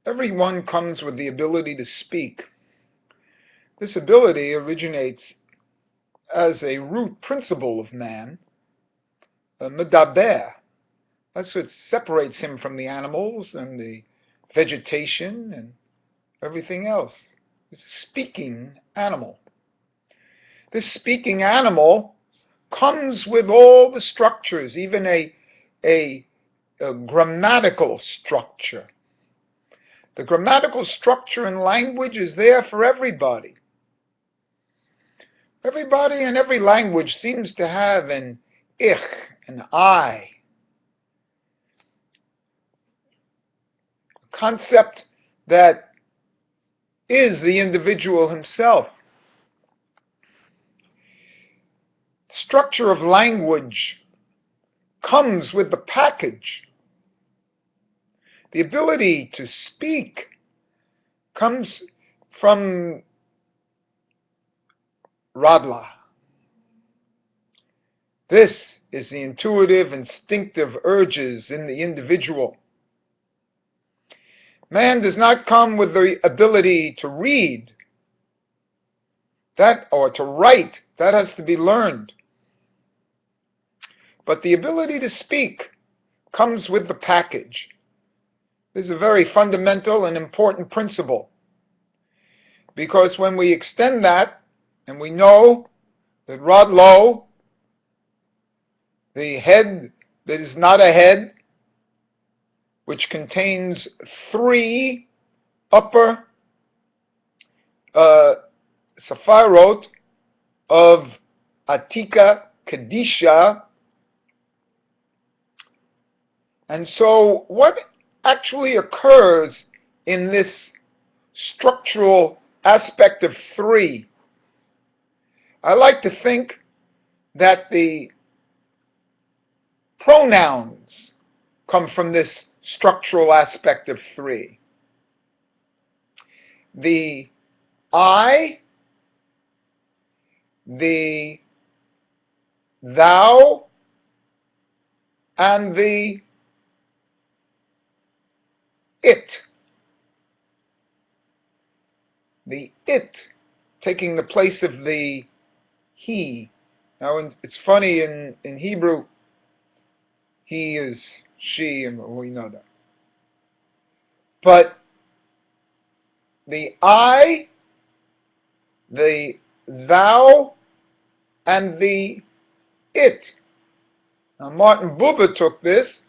Everyone comes with the ability to speak. This ability originates as a root principle of man, a medaber. That's what separates him from the animals and the vegetation and everything else. It's a speaking animal. This speaking animal comes with all the structures, even a grammatical structure. The grammatical structure in language is there for everybody. Everybody in every language seems to have an ich, an I, a concept that is the individual himself. The structure of language comes with the package. The ability to speak comes from Radla. This is the intuitive, instinctive urges in the individual. Man does not come with the ability to read, that or to write. That has to be learned. But the ability to speak comes with the package. This is a very fundamental and important principle, because when we extend that, and we know that Rod Lo, the head that is not a head, which contains three upper Sephirot of Atika Kadisha. And so what actually occurs in this structural aspect of three? I like to think that the pronouns come from this structural aspect of three. The I, the thou, and the it. The it taking the place of the he. Now, it's funny in Hebrew, he is she, and we know that. But the I, the thou, and the it. Now, Martin Buber took this,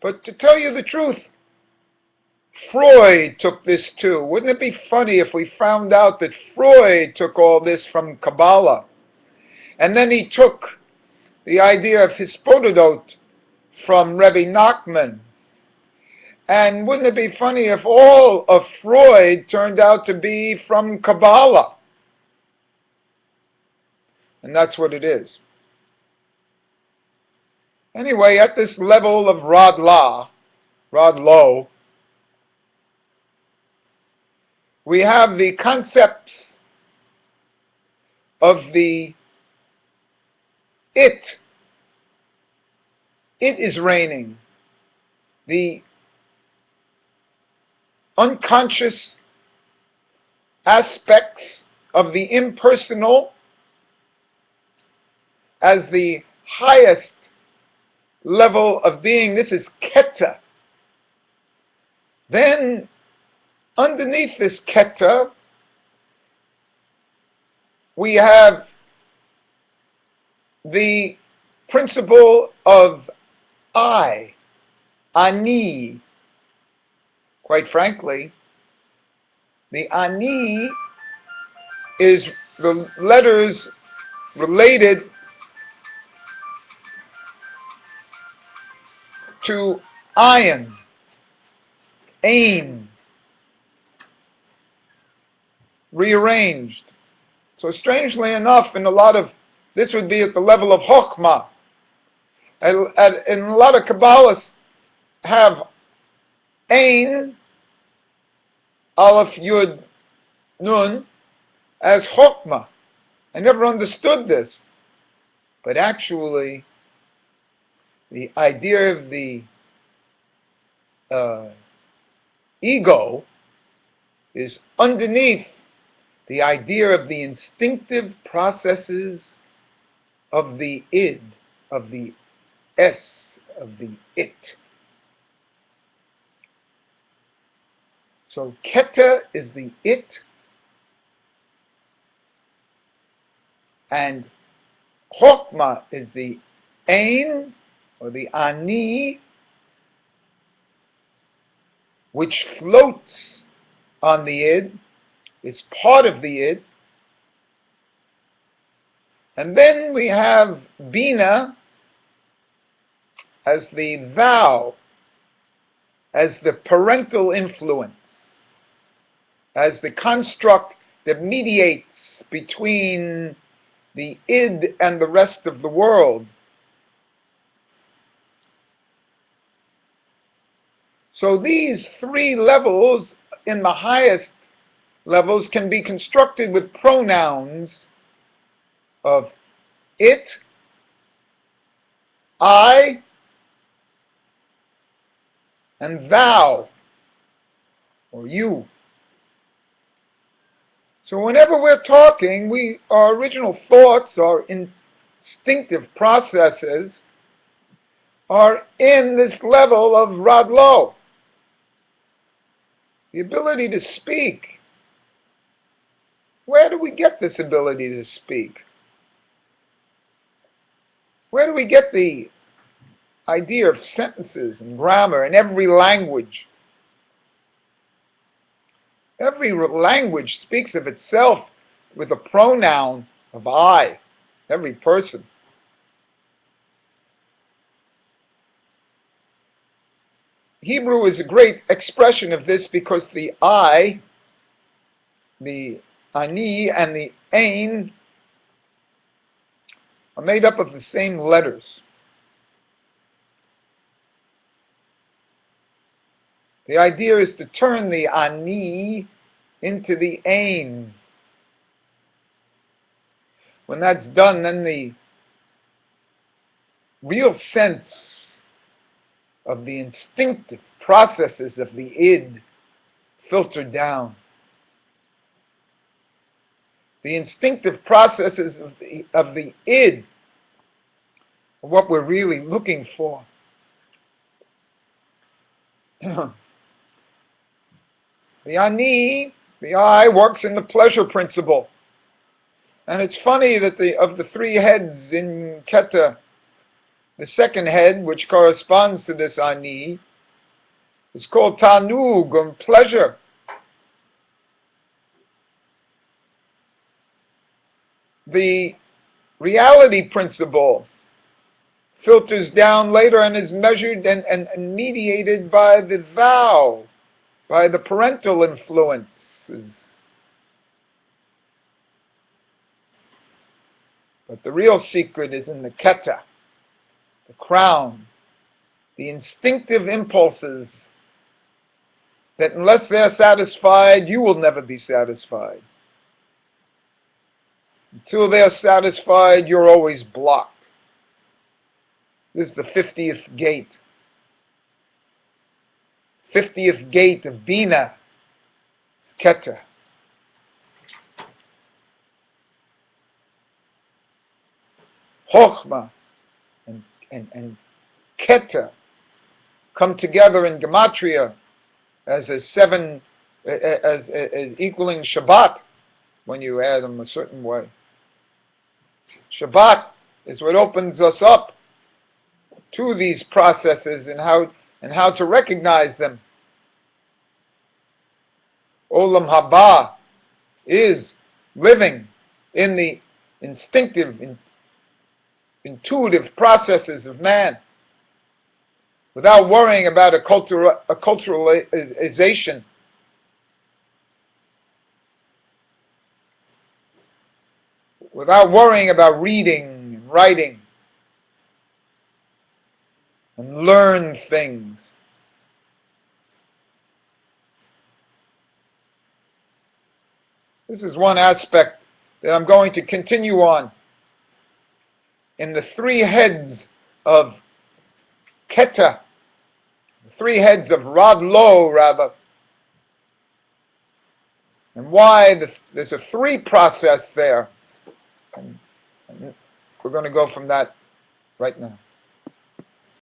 but to tell you the truth, Freud took this too. Wouldn't it be funny if we found out that Freud took all this from Kabbalah, and then he took the idea of Hispododot from Rebbe Nachman? And wouldn't it be funny if all of Freud turned out to be from Kabbalah? And that's what it is. Anyway, at this level of Rod Lo, we have the concepts of the it. It is reigning. The unconscious aspects of the impersonal as the highest level of being. This is Keta. Then, underneath this Keta, we have the principle of I, Ani. Quite frankly, the Ani is the letters related to ayin, ain, rearranged. So strangely enough, in a lot of, this would be at the level of Chokhmah. And a lot of Kabbalists have ain, Aleph, Yud, Nun, as Chokhmah. I never understood this. But actually, the idea of the ego is underneath the idea of the instinctive processes of the id, of the S, of the it. So Keta is the it, and Chokmah is the Ein, or the Ani, which floats on the id, is part of the id. And then we have Bina as the thou, as the parental influence, as the construct that mediates between the id and the rest of the world. So these three levels, in the highest levels, can be constructed with pronouns of it, I, and thou, or you. So whenever we're talking, our original thoughts, our instinctive processes, are in this level of Radlo. The ability to speak. Where do we get this ability to speak? Where do we get the idea of sentences and grammar in every language? Every language speaks of itself with a pronoun of I, every person. Hebrew is a great expression of this because the I, the Ani, and the Ein are made up of the same letters. The idea is to turn the Ani into the Ein. When that's done, then the real sense of the instinctive processes of the id filter down. The instinctive processes of the id are what we're really looking for. The Ani, the I, works in the pleasure principle. And it's funny that of the three heads in Keta, the second head, which corresponds to this Ani, is called Tanug, or pleasure. The reality principle filters down later and is measured and mediated by the thou, by the parental influences. But the real secret is in the Keta, the crown, the instinctive impulses that unless they're satisfied, you will never be satisfied. Until they're satisfied, you're always blocked. This is the 50th gate. 50th gate of Bina, Keta. Chochmah and Keta come together in Gematria as equaling Shabbat when you add them a certain way. Shabbat is what opens us up to these processes and how to recognize them. Olam Haba is living in the instinctive, intuitive processes of man without worrying about a culturalization. Without worrying about reading and writing and learn things. This is one aspect that I'm going to continue on in the three heads of Keta, the three heads of Radlo, rather, And why there's a three process there. And we're going to go from that right now.